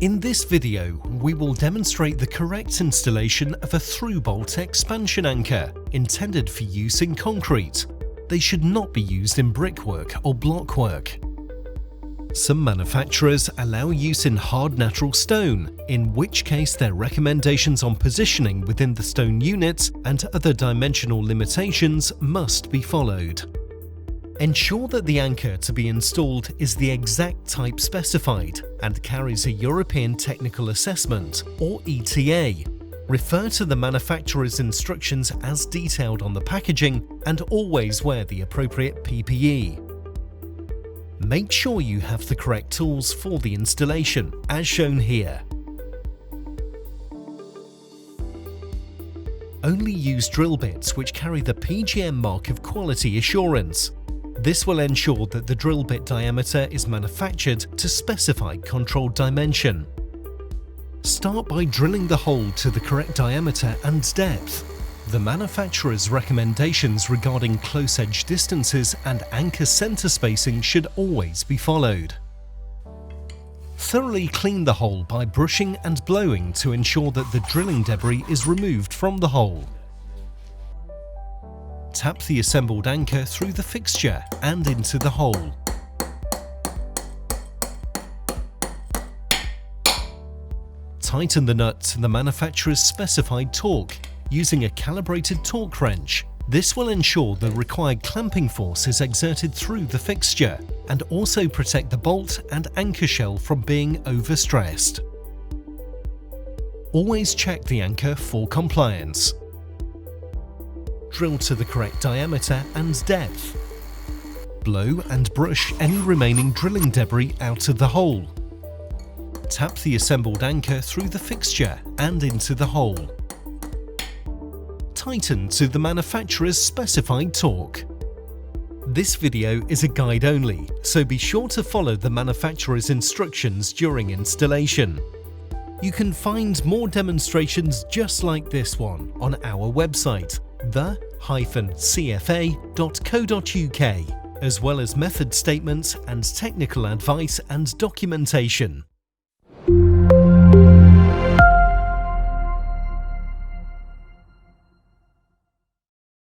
In this video, we will demonstrate the correct installation of a Throughbolt expansion anchor intended for use in concrete. They should not be used in brickwork or blockwork. Some manufacturers allow use in hard natural stone, in which case their recommendations on positioning within the stone units and other dimensional limitations must be followed. Ensure that the anchor to be installed is the exact type specified and carries a European Technical Assessment, or ETA. Refer to the manufacturer's instructions as detailed on the packaging and always wear the appropriate PPE. Make sure you have the correct tools for the installation, as shown here. Only use drill bits which carry the PGM mark of quality assurance. This will ensure that the drill bit diameter is manufactured to specified controlled dimension. Start by drilling the hole to the correct diameter and depth. The manufacturer's recommendations regarding close edge distances and anchor center spacing should always be followed. Thoroughly clean the hole by brushing and blowing to ensure that the drilling debris is removed from the hole. Tap the assembled anchor through the fixture and into the hole. Tighten the nut to the manufacturer's specified torque using a calibrated torque wrench. This will ensure the required clamping force is exerted through the fixture and also protect the bolt and anchor shell from being overstressed. Always check the anchor for compliance. Drill to the correct diameter and depth. Blow and brush any remaining drilling debris out of the hole. Tap the assembled anchor through the fixture and into the hole. Tighten to the manufacturer's specified torque. This video is a guide only, so be sure to follow the manufacturer's instructions during installation. You can find more demonstrations just like this one on our website, the-cfa.co.uk, as well as method statements and technical advice and documentation.